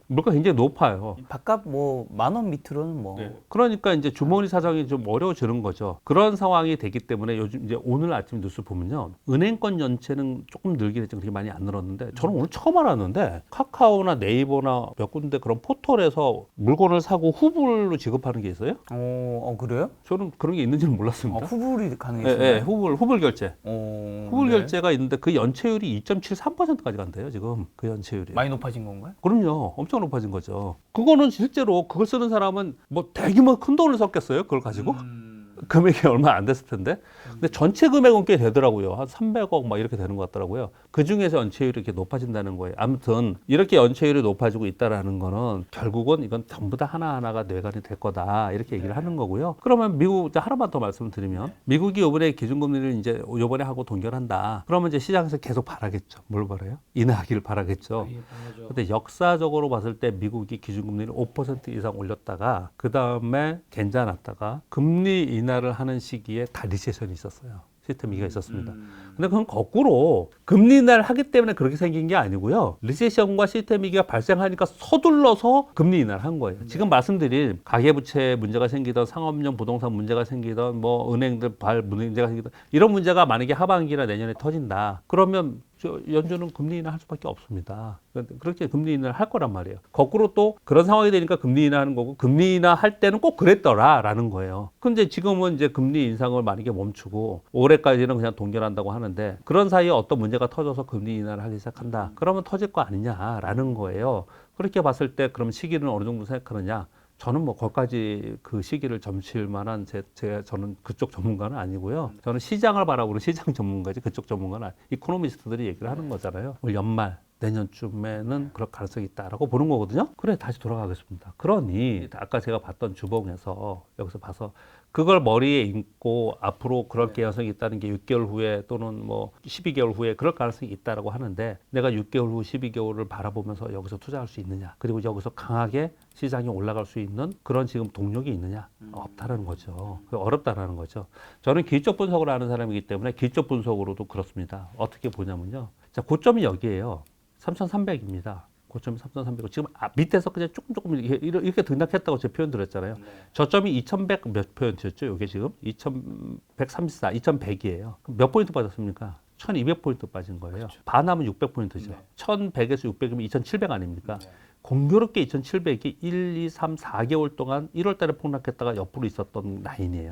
물가 굉장히 높아요. 바깥 뭐 10,000원 밑으로는 뭐 그러니까 이제 주머니 사정이 좀 어려워지는 거죠. 그런 상황이 되기 때문에 요즘 이제 오늘 아침 뉴스 보면요. 은행권 연체는 조금 늘긴 했지만 그렇게 많이 안 늘었는데 저는 오늘 처음 알았는데 카카오나 네이버나 몇 군데 그런 포털에서 물건을 사고 후불로 지급하는 게 있어요? 그래요? 저는 그런 게 있는지는 몰랐습니다. 후불이 가능해요? 네, 후불 결제. 후불 네. 결제가 있는데 그 연체율이 2.73%까지 간대요, 지금. 그 연체율이. 많이 높아진 건가요? 그럼요. 엄청 높아진 거죠. 그거는 실제로 그걸 쓰는 사람은 뭐 대규모 큰 돈을 썼겠어요? 그걸 가지고? 금액이 얼마 안 됐을 텐데. 근데 전체 금액은 꽤 되더라고요. 한 300억 막 이렇게 되는 것 같더라고요. 그 중에서 연체율이 이렇게 높아진다는 거예요. 아무튼 이렇게 연체율이 높아지고 있다라는 거는 결국은 이건 전부 다 하나하나가 뇌관이 될 거다. 이렇게 얘기를 하는 거고요. 그러면 미국 하나만 더 말씀드리면 미국이 이번에 기준금리를 이제 이번에 하고 동결한다. 그러면 이제 시장에서 계속 바라겠죠. 뭘 바라요? 인하하기를 바라겠죠. 근데 역사적으로 봤을 때 미국이 기준금리를 5% 이상 올렸다가 그 다음에 괜찮았다가 금리 인하를 하는 시기에 다 리세션이 있었어요. 시스템 위기가 있었습니다. 근데 그건 거꾸로 금리 인하를 하기 때문에 그렇게 생긴 게 아니고요. 리세션과 시스템 위기가 발생하니까 서둘러서 금리 인하를 한 거예요. 지금 말씀드린 가계부채 문제가 생기던 상업용 부동산 문제가 생기던 뭐 은행들 문제가 생기던 이런 문제가 만약에 하반기나 내년에 터진다. 그러면 연준은 금리 인하 할 수밖에 없습니다. 그렇게 금리 인하를 할 거란 말이에요. 거꾸로 또 그런 상황이 되니까 금리 인하하는 거고 금리 인하 할 때는 꼭 그랬더라라는 거예요. 근데 지금은 이제 금리 인상을 만약에 멈추고 올해까지는 그냥 동결한다고 하는데 그런 사이에 어떤 문제가 터져서 금리 인하를 하기 시작한다. 그러면 터질 거 아니냐라는 거예요. 그렇게 봤을 때 그럼 시기는 어느 정도 생각하느냐? 저는 뭐 거기까지 그 시기를 점칠 만한 저는 그쪽 전문가는 아니고요. 저는 시장을 바라보는 시장 전문가지 그쪽 전문가는 이코노미스트들이 얘기를 하는 거잖아요. 올 연말 내년쯤에는 그럴 가능성이 있다라고 보는 거거든요. 그래, 다시 돌아가겠습니다. 그러니 아까 제가 봤던 주봉에서 여기서 봐서 그걸 머리에 인고 앞으로 그럴 가능성이 있다는 게 6개월 후에 또는 뭐 12개월 후에 그럴 가능성이 있다라고 하는데 내가 6개월 후 12개월을 바라보면서 여기서 투자할 수 있느냐, 그리고 여기서 강하게 시장이 올라갈 수 있는 그런 지금 동력이 있느냐, 없다라는 거죠. 어렵다라는 거죠. 저는 기술적 분석을 하는 사람이기 때문에 기술적 분석으로도 그렇습니다. 어떻게 보냐면요, 자, 고점이 여기에요. 3,300입니다. 고점이 3,300이고 지금 밑에서 그냥 조금 이렇게 등락했다고 제 표현 드렸잖아요. 저점이 2,100 몇 포인트였죠? 이게 지금 2,134, 2,100이에요. 몇 포인트 빠졌습니까? 1,200포인트 빠진 거예요. 그렇죠. 반하면 600포인트죠. 1,100에서 600이면 2,700 아닙니까? 공교롭게 2,700이 1, 2, 3, 4개월 동안 1월 달에 폭락했다가 옆으로 있었던 라인이에요.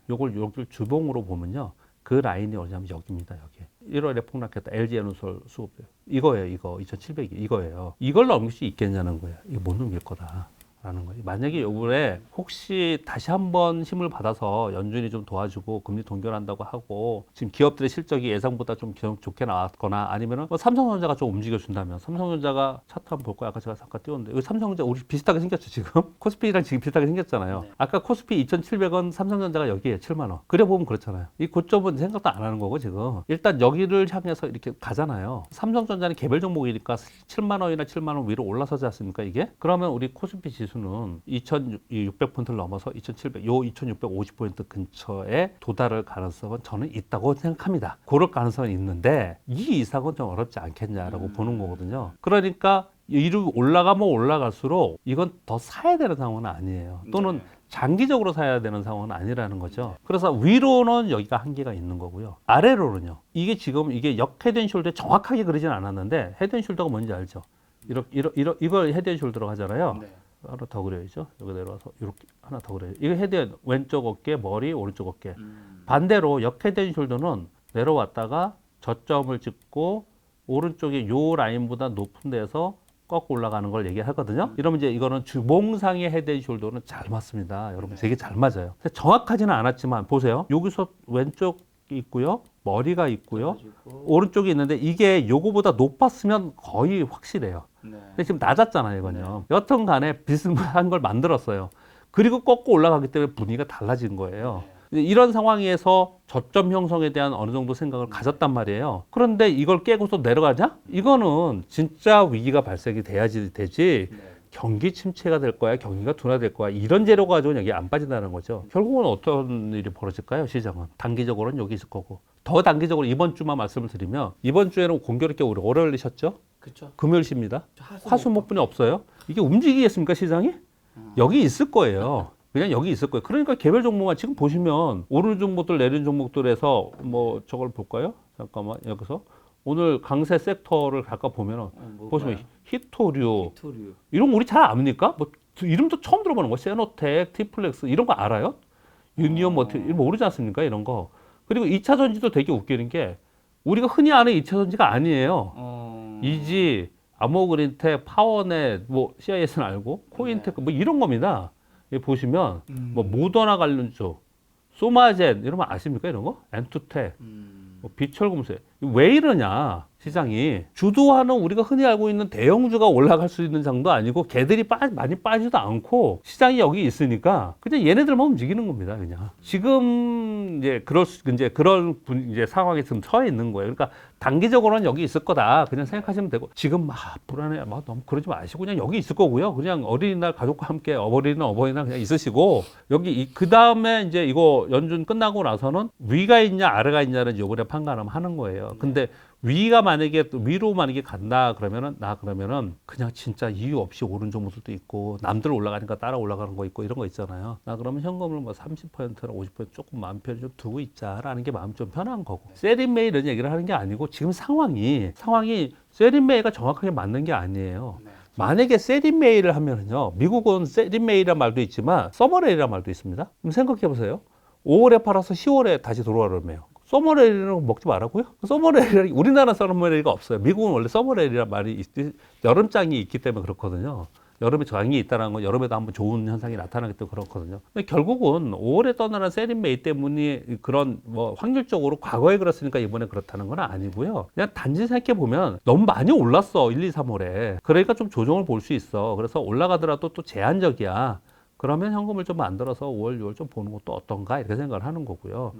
여길 주봉으로 보면요, 그 라인이 어디냐면 여기입니다. 여기 1월에 폭락했다 LG에너솔 수급 이거예요. 이거 2,700이 이거예요. 이걸 넘길 수 있겠냐는 거예요. 이거 못 넘길 거다라는 거예요. 만약에 요번에 혹시 다시 한번 힘을 받아서 연준이 좀 도와주고 금리 동결한다고 하고 지금 기업들의 실적이 예상보다 좀 좋게 나왔거나 아니면은 뭐 삼성전자가 좀 움직여준다면, 삼성전자가 차트 한번 볼 거야. 아까 제가 잠깐 띄웠는데 이거 삼성전자 우리 비슷하게 생겼죠 지금. 코스피랑 지금 비슷하게 생겼잖아요. 아까 코스피 2,700원, 삼성전자가 여기에 7만 원. 그래 보면 그렇잖아요. 이 고점은 생각도 안 하는 거고 지금 일단 여기를 향해서 이렇게 가잖아요. 삼성전자는 개별 종목이니까 7만 원이나 7만 원 위로 올라서지 않습니까 이게? 그러면 우리 코스피 지수는 2,600포인트를 넘어서 2,700, 요 2,650포인트 근처에 도달할 가능성은 저는 있다고 생각합니다. 그럴 가능성은 있는데 이 이상은 좀 어렵지 않겠냐라고 보는 거거든요. 그러니까 이로 올라가면 올라갈수록 이건 더 사야 되는 상황은 아니에요. 또는 장기적으로 사야 되는 상황은 아니라는 거죠. 그래서 위로는 여기가 한계가 있는 거고요. 아래로는요. 이게 지금 이게 역 헤드앤숄더에 정확하게 그러진 않았는데 헤드앤숄더가 뭔지 알죠? 이걸 헤드앤숄더로 하잖아요. 하나 더 그려야죠. 여기 내려와서 이렇게 하나 더 그려요. 이거 헤드 왼쪽 어깨, 머리, 오른쪽 어깨. 반대로 역 헤드앤숄더는 내려왔다가 저점을 찍고 오른쪽에 요 라인보다 높은 데서 꺾고 올라가는 걸 얘기하거든요. 이러면 이제 이거는 주봉상의 헤드앤숄더는 잘 맞습니다. 여러분 되게 잘 맞아요. 정확하지는 않았지만 보세요. 여기서 왼쪽이 있고요. 머리가 있고요. 오른쪽이 있는데 이게 요거보다 높았으면 거의 확실해요. 근데 지금 낮았잖아요, 이건요. 여튼 간에 비슷한 걸 만들었어요. 그리고 꺾고 올라가기 때문에 분위기가 달라진 거예요. 이런 상황에서 저점 형성에 대한 어느 정도 생각을 가졌단 말이에요. 그런데 이걸 깨고서 내려가자? 이거는 진짜 위기가 발생이 돼야지 되지. 경기 침체가 될 거야, 경기가 둔화될 거야, 이런 재료 가지고는 여기 안 빠진다는 거죠. 결국은 어떤 일이 벌어질까요? 시장은 단기적으로는 여기 있을 거고, 더 단기적으로 이번 주만 말씀을 드리면 이번 주에는 공교롭게 우리 월요일 쉬었죠? 그렇죠. 금요일 금요일입니다. 화수목분이 없어요. 이게 움직이겠습니까 시장이? 여기 있을 거예요. 그냥 여기 있을 거예요. 그러니까 개별 종목만 지금 보시면 오르는 종목들 내리는 종목들에서 뭐 저걸 볼까요? 잠깐만 여기서 오늘 강세 섹터를 잠깐 보면은 보시면 히토류 이런 거 우리 잘 압니까? 뭐 이름도 처음 들어보는 거. 세노텍, 티플렉스 이런 거 알아요? 유니온 머티 이런 거 모르지 않습니까? 이런 거. 그리고 2차 전지도 되게 웃기는 게 우리가 흔히 아는 2차 전지가 아니에요. 이지, 아모그린텍, 파워넷, 뭐 CIS는 알고 코인테크 뭐 이런 겁니다. 여기 보시면 뭐 모더나 관련주, 소마젠 이런 거 아십니까? 이런 거? 엔투텍, 뭐 비철금속 왜 이러냐? 시장이 주도하는 우리가 흔히 알고 있는 대형주가 올라갈 수 있는 장도 아니고 걔들이 많이 빠지도 않고 시장이 여기 있으니까 그냥 얘네들만 움직이는 겁니다. 그냥 지금 이제 그런 이제 상황에 지금 처해 있는 거예요. 그러니까 단기적으로는 여기 있을 거다 그냥 생각하시면 되고 지금 막 불안해 막 너무 그러지 마시고 그냥 여기 있을 거고요. 그냥 어린이날 가족과 함께 어버이날 그냥 있으시고 여기 그 다음에 이제 이거 연준 끝나고 나서는 위가 있냐 아래가 있냐는 이번에 판가름 하는 거예요. 근데 위가 만약에 위로 만약에 간다 그러면은 그냥 진짜 이유 없이 오른 종목들도 있고 남들 올라가니까 따라 올라가는 거 있고 이런 거 있잖아요. 나 그러면 현금을 뭐 30%나 50% 조금 마음 편히 좀 두고 있자라는 게 마음 좀 편한 거고. 세린메이 이런 얘기를 하는 게 아니고 지금 상황이 세린메이가 정확하게 맞는 게 아니에요. 만약에 세린메이를 하면은요, 미국은 세린메이란 말도 있지만 서머레이란 말도 있습니다. 그럼 생각해 보세요. 5월에 팔아서 10월에 다시 돌아오려면 서머레일이라고 먹지 말라고요? 서머레일 우리나라 서머레일가 없어요. 미국은 원래 서머레일이란 말이 여름장이 있기 때문에 그렇거든요. 여름에 저항이 있다는 건 여름에도 한번 좋은 현상이 나타나기 때문에 그렇거든요. 근데 결국은 5월에 떠나는 세린 메이 때문에 그런 뭐 확률적으로 과거에 그렇으니까 이번에 그렇다는 건 아니고요. 그냥 단지 생각해 보면 너무 많이 올랐어 1, 2, 3월에. 그러니까 좀 조정을 볼 수 있어. 그래서 올라가더라도 또 제한적이야. 그러면 현금을 좀 만들어서 5월, 6월 좀 보는 것도 어떤가 이렇게 생각을 하는 거고요.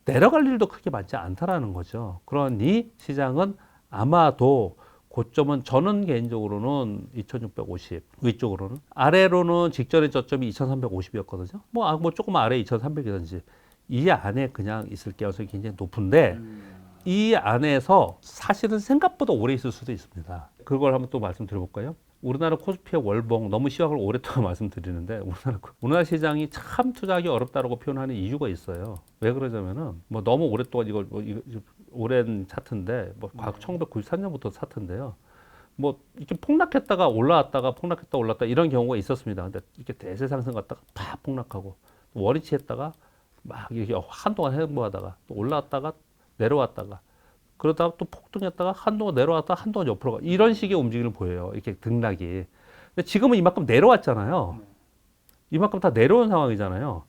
내려갈 일도 크게 많지 않다라는 거죠. 그러니 시장은 아마도 고점은 저는 개인적으로는 2650 위쪽으로는 아래로는 직전의 저점이 2350이었거든요. 뭐 조금 아래 2300이든지 이 안에 그냥 있을 가능성이 굉장히 높은데 이 안에서 사실은 생각보다 오래 있을 수도 있습니다. 그걸 한번 또 말씀드려볼까요? 우리나라 코스피의 월봉 너무 시황을 오랫동안 말씀드리는데 우리나라 시장이 참 투자하기 어렵다고 표현하는 이유가 있어요. 왜 그러냐면은 뭐 너무 오랫동안 이거 오랜 차트인데 뭐 과거 1993년부터 차트인데요. 뭐 이렇게 폭락했다가 올라왔다가 폭락했다 올랐다 이런 경우가 있었습니다. 근데 이렇게 대세 상승 갔다가 팍 폭락하고 원위치 했다가 막 이렇게 한동안 행보하다가 또 올라왔다가 내려왔다가 그러다가 또 폭등했다가 한동안 내려왔다가 한동안 옆으로 가 이런 식의 움직임을 보여요. 이렇게 등락이. 근데 지금은 이만큼 내려왔잖아요. 이만큼 다 내려온 상황이잖아요.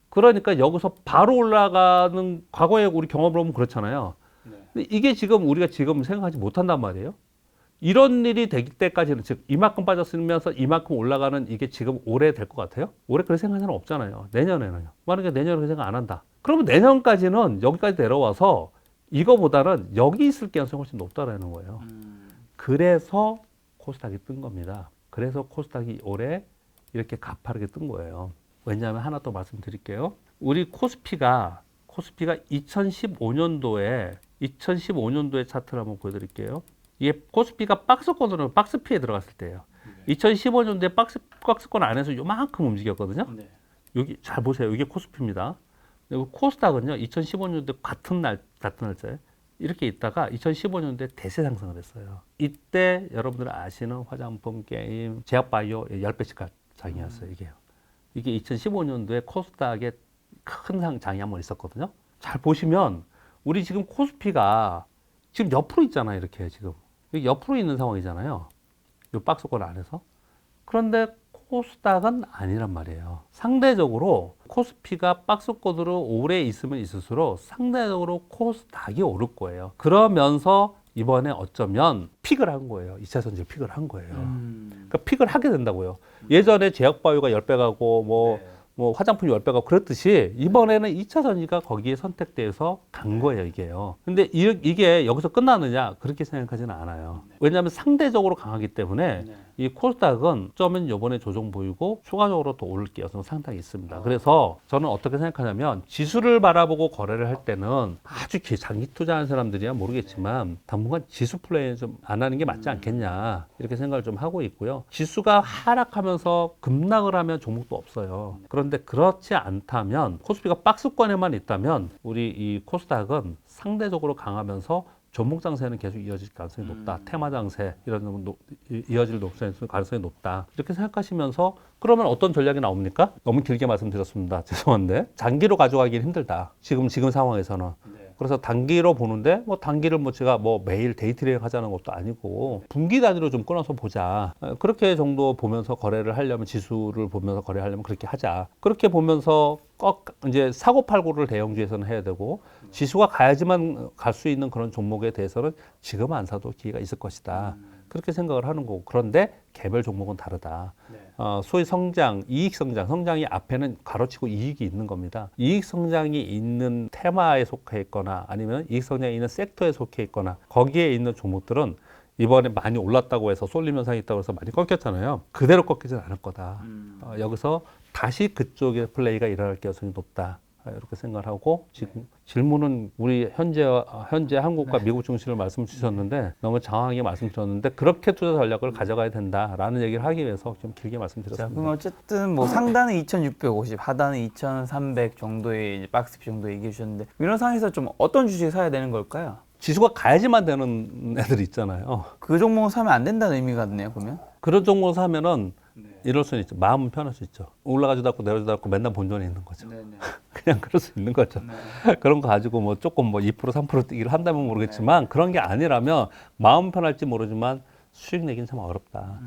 그러니까 여기서 바로 올라가는 과거에 우리 경험을 보면 그렇잖아요. 근데 이게 지금 우리가 지금 생각하지 못한단 말이에요. 이런 일이 될 때까지는 즉 이만큼 빠졌으면서 이만큼 올라가는 이게 지금 올해 될 것 같아요? 올해 그럴 생각은 사람 없잖아요. 내년에는요. 만약에 내년에 그 생각 안 한다. 그러면 내년까지는 여기까지 내려와서 이거보다는 여기 있을 가능성이 훨씬 높다라는 거예요. 그래서 코스닥이 뜬 겁니다. 그래서 코스닥이 올해 이렇게 가파르게 뜬 거예요. 왜냐하면 하나 더 말씀드릴게요. 우리 코스피가 2015년도에 차트를 한번 보여드릴게요. 이게 코스피가 박스권으로 박스피에 들어갔을 때예요. 2015년도에 박스권 안에서 요만큼 움직였거든요. 여기 잘 보세요. 이게 코스피입니다. 그리고 코스닥은요, 2015년도에 같은 날짜에 이렇게 있다가 2015년도에 대세 상승을 했어요. 이때 여러분들 아시는 화장품, 게임, 제약바이오 10배씩 장이었어요, 이게 2015년도에 코스닥에 큰 장이 한번 있었거든요. 잘 보시면 우리 지금 코스피가 지금 옆으로 있잖아요, 이렇게 지금. 여기 옆으로 있는 상황이잖아요. 이 박스권 안에서. 그런데 코스닥은 아니란 말이에요. 상대적으로 코스피가 박스권으로 오래 있으면 있을수록 상대적으로 코스닥이 오를 거예요. 그러면서 이번에 어쩌면 픽을 한 거예요. 2차 전지를 픽을 한 거예요. 그러니까 픽을 하게 된다고요. 예전에 제약바이오가 10배 가고 뭐 화장품이 10배 가고 그랬듯이 이번에는 2차 전지가 거기에 선택돼서 간 거예요, 이게요. 근데 이게 여기서 끝나느냐? 그렇게 생각하지는 않아요. 왜냐하면 상대적으로 강하기 때문에 이 코스닥은 어쩌면 이번에 조정 보이고 추가적으로 또 오를 가능성이 상당히 있습니다. 그래서 저는 어떻게 생각하냐면 지수를 바라보고 거래를 할 때는 아주 장기 투자하는 사람들이야 모르겠지만 당분간 지수 플레이는 좀 안 하는 게 맞지 않겠냐 이렇게 생각을 좀 하고 있고요. 지수가 하락하면서 급락을 하면 종목도 없어요. 그런데 그렇지 않다면 코스피가 박스권에만 있다면 우리 이 코스닥은 상대적으로 강하면서 종목 장세는 계속 이어질 가능성이 높다. 테마 장세 이런 이어질 가능성이 높다. 이렇게 생각하시면서 그러면 어떤 전략이 나옵니까? 너무 길게 말씀드렸습니다. 죄송한데 장기로 가져가기는 힘들다. 지금 상황에서는. 그래서 단기로 보는데 뭐 단기를 뭐 제가 뭐 매일 데이트레이딩 하자는 것도 아니고 분기 단위로 좀 끊어서 보자. 그렇게 정도 보면서 거래를 하려면 지수를 보면서 거래하려면 그렇게 하자. 그렇게 보면서 꼭 이제 사고팔고를 대형주에서는 해야 되고 지수가 가야지만 갈 수 있는 그런 종목에 대해서는 지금 안 사도 기회가 있을 것이다. 그렇게 생각을 하는 거고 그런데 개별 종목은 다르다. 소위 성장, 이익 성장이 앞에는 가로치고 이익이 있는 겁니다. 이익 성장이 있는 테마에 속해 있거나 아니면 이익 성장이 있는 섹터에 속해 있거나 거기에 있는 종목들은 이번에 많이 올랐다고 해서 쏠림 현상이 있다고 해서 많이 꺾였잖아요. 그대로 꺾이진 않을 거다. 여기서 다시 그쪽의 플레이가 일어날 가능성이 높다. 이렇게 생각을 하고 지금 질문은 우리 현재 한국과 미국 증시를 말씀 주셨는데 너무 장황하게 말씀드렸는데 그렇게 투자 전략을 가져가야 된다라는 얘기를 하기 위해서 좀 길게 말씀드렸습니다. 자, 그럼 어쨌든 뭐 상단은 2,650, 하단은 2,300 정도의 이제 박스피 정도 얘기해 주셨는데 이런 상황에서 좀 어떤 주식 사야 되는 걸까요? 지수가 가야지만 되는 애들 있잖아요. 그 종목 사면 안 된다는 의미가 있네요, 그러면? 그런 종목 사면은 이럴 수는 있죠. 마음은 편할 수 있죠. 올라가지도 않고 내려가지도 않고 맨날 본전에 있는 거죠. 그냥 그럴 수 있는 거죠. 그런 거 가지고 뭐 조금 뭐 2% 3% 뛰기를 한다면 모르겠지만 그런 게 아니라면 마음 편할지 모르지만 수익 내기는 참 어렵다.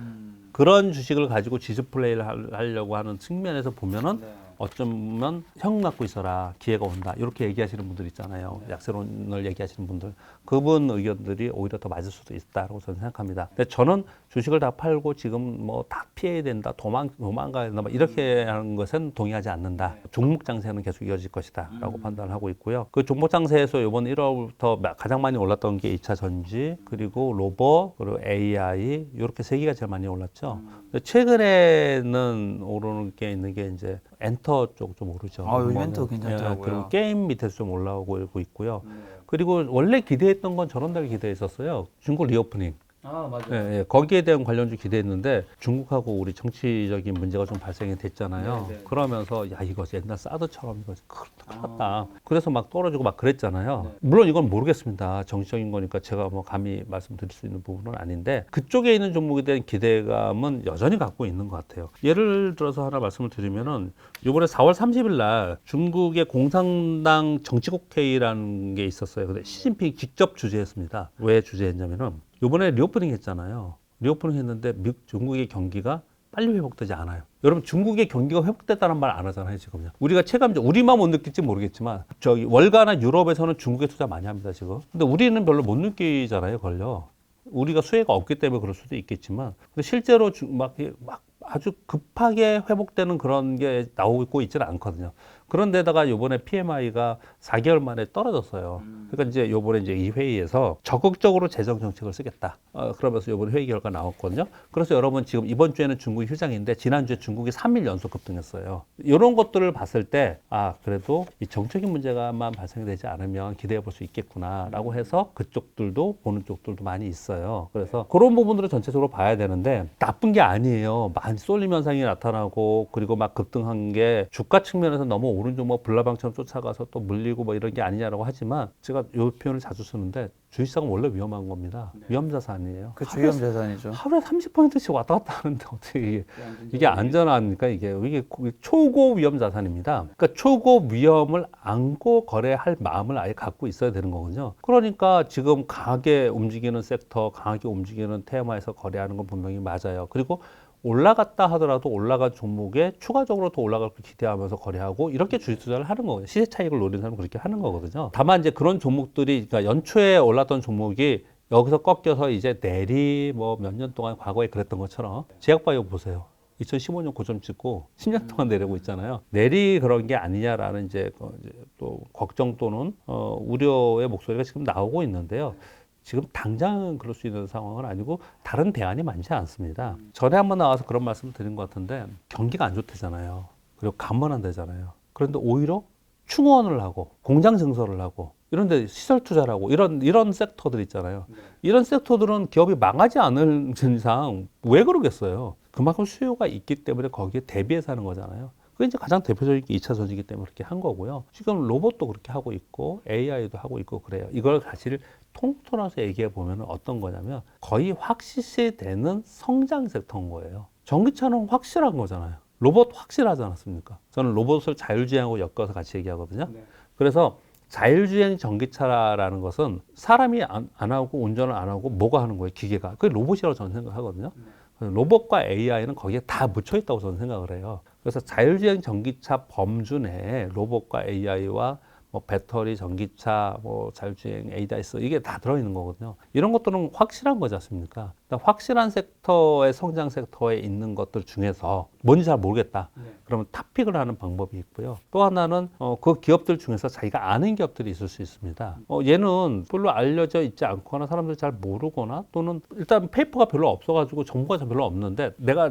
그런 주식을 가지고 지수 플레이를 하려고 하는 측면에서 보면은 어쩌면 형 갖고 있어라 기회가 온다 이렇게 얘기하시는 분들 있잖아요. 약세론을 얘기하시는 분들 그분 의견들이 오히려 더 맞을 수도 있다고 저는 생각합니다. 근데 저는 주식을 다 팔고 지금 뭐 다 피해야 된다 도망가야 된다 뭐 이렇게 하는 것은 동의하지 않는다. 종목 장세는 계속 이어질 것이다라고 판단을 하고 있고요. 그 종목 장세에서 이번 1월부터 가장 많이 올랐던 게 2차 전지 그리고 로봇 그리고 AI 이렇게 세 개가 제일 많이 올랐죠. 근데 최근에는 오르는 게 있는 게 이제 엔터 쪽 좀 오르죠. 요즘 뭐, 엔터 괜찮더라고요. 그리고 게임 밑에서 좀 올라오고 있고요. 그리고 원래 기대했던 건 저런 데를 기대했었어요. 중국 리오프닝. 맞아요. 예, 거기에 대한 관련주 기대했는데 중국하고 우리 정치적인 문제가 좀 발생이 됐잖아요. 그러면서 야 이거 옛날 사드처럼 이거 큰일 났다. 그래서 막 떨어지고 막 그랬잖아요. 물론 이건 모르겠습니다. 정치적인 거니까 제가 뭐 감히 말씀드릴 수 있는 부분은 아닌데 그쪽에 있는 종목에 대한 기대감은 여전히 갖고 있는 것 같아요. 예를 들어서 하나 말씀을 드리면은 이번에 4월 30일 날 중국의 공산당 정치국회의라는 게 있었어요. 근데 시진핑이 직접 주재했습니다. 왜 주재했냐면은 요번에 리오프닝 했잖아요. 리오프닝 했는데 중국의 경기가 빨리 회복되지 않아요. 여러분 중국의 경기가 회복됐다는 말 안 하잖아요 지금요. 우리가 체감적 우리만 못 느낄지 모르겠지만 저기 월가나 유럽에서는 중국에 투자 많이 합니다 지금. 근데 우리는 별로 못 느끼잖아요 걸려. 우리가 수혜가 없기 때문에 그럴 수도 있겠지만 근데 실제로 막 아주 급하게 회복되는 그런 게 나오고 있지는 않거든요. 그런데다가 이번에 PMI가 4개월 만에 떨어졌어요. 그러니까 이제 이번에 이제 이 회의에서 적극적으로 재정 정책을 쓰겠다. 그러면서 이번 회의 결과 나왔거든요. 그래서 여러분 지금 이번 주에는 중국이 휴장인데 지난주에 중국이 3일 연속 급등했어요. 이런 것들을 봤을 때 그래도 이 정책인 문제가만 발생되지 않으면 기대해 볼 수 있겠구나라고 해서 그쪽들도 보는 쪽들도 많이 있어요. 그래서 그런 부분들을 전체적으로 봐야 되는데 나쁜 게 아니에요. 많이 쏠림 현상이 나타나고 그리고 막 급등한 게 주가 측면에서 너무 오른쪽 뭐 불나방처럼 쫓아가서 또 물리고 뭐 이런 게 아니냐라고 하지만 제가 이 표현을 자주 쓰는데 주식시장은 원래 위험한 겁니다. 위험 자산이에요. 그렇죠. 위험 자산이죠. 하루에 30%씩 왔다 갔다 하는데 어떻게 이게 안전합니까? 이게 초고 위험 자산입니다. 그러니까 초고 위험을 안고 거래할 마음을 아예 갖고 있어야 되는 거거든요. 그러니까 지금 강하게 움직이는 섹터, 강하게 움직이는 테마에서 거래하는 건 분명히 맞아요. 그리고 올라갔다 하더라도 올라간 종목에 추가적으로 더 올라갈 걸 기대하면서 거래하고 이렇게 주식 투자를 하는 거거든요. 시세 차익을 노리는 사람은 그렇게 하는 거거든요. 다만 이제 그런 종목들이 그러니까 연초에 올랐던 종목이 여기서 꺾여서 이제 내리 뭐 몇 년 동안 과거에 그랬던 것처럼 제약바이오 보세요. 2015년 고점 찍고 10년 동안 내리고 있잖아요. 내리 그런 게 아니냐라는 이제 또 걱정 또는 우려의 목소리가 지금 나오고 있는데요. 지금 당장은 그럴 수 있는 상황은 아니고 다른 대안이 많지 않습니다. 전에 한번 나와서 그런 말씀 드린 것 같은데 경기가 안 좋대잖아요. 그리고 간만한대잖아요. 그런데 오히려 충원을 하고 공장 증설을 하고 이런 데 시설 투자를 하고 이런 섹터들 있잖아요. 이런 섹터들은 기업이 망하지 않을 이상 왜 그러겠어요. 그만큼 수요가 있기 때문에 거기에 대비해서 하는 거잖아요. 그게 이제 가장 대표적인 게 2차 전지이기 때문에 그렇게 한 거고요. 지금 로봇도 그렇게 하고 있고 AI도 하고 있고 그래요. 이걸 사실 통틀어서 얘기해 보면 어떤 거냐면 거의 확실시되는 성장 섹터인 거예요. 전기차는 확실한 거잖아요. 로봇 확실하지 않았습니까? 저는 로봇을 자율주행하고 엮어서 같이 얘기하거든요. 그래서 자율주행 전기차라는 것은 사람이 안 하고 운전을 안 하고 뭐가 하는 거예요? 기계가. 그게 로봇이라고 저는 생각하거든요. 로봇과 AI는 거기에 다 묻혀 있다고 저는 생각을 해요. 그래서 자율주행 전기차 범주 내에 로봇과 AI와 뭐 배터리, 전기차, 뭐 자율주행, ADAS 이게 다 들어있는 거거든요. 이런 것들은 확실한 거지 않습니까? 그러니까 확실한 섹터의 성장 섹터에 있는 것들 중에서 뭔지 잘 모르겠다. 그러면 탑픽을 하는 방법이 있고요. 또 하나는 그 기업들 중에서 자기가 아는 기업들이 있을 수 있습니다. 얘는 별로 알려져 있지 않거나 사람들이 잘 모르거나 또는 일단 페이퍼가 별로 없어가지고 정보가 별로 없는데 내가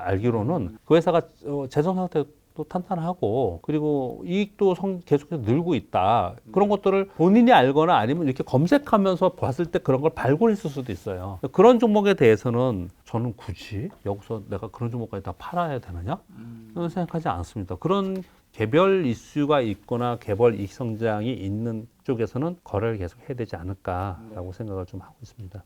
알기로는 그 회사가 재정 상태 또 탄탄하고 그리고 이익도 계속해서 늘고 있다. 그런 것들을 본인이 알거나 아니면 이렇게 검색하면서 봤을 때 그런 걸 발굴했을 수도 있어요. 그런 종목에 대해서는 저는 굳이 여기서 내가 그런 종목까지 다 팔아야 되느냐? 저는 생각하지 않습니다. 그런 개별 이슈가 있거나 개별 이익 성장이 있는 쪽에서는 거래를 계속 해야 되지 않을까라고 생각을 좀 하고 있습니다.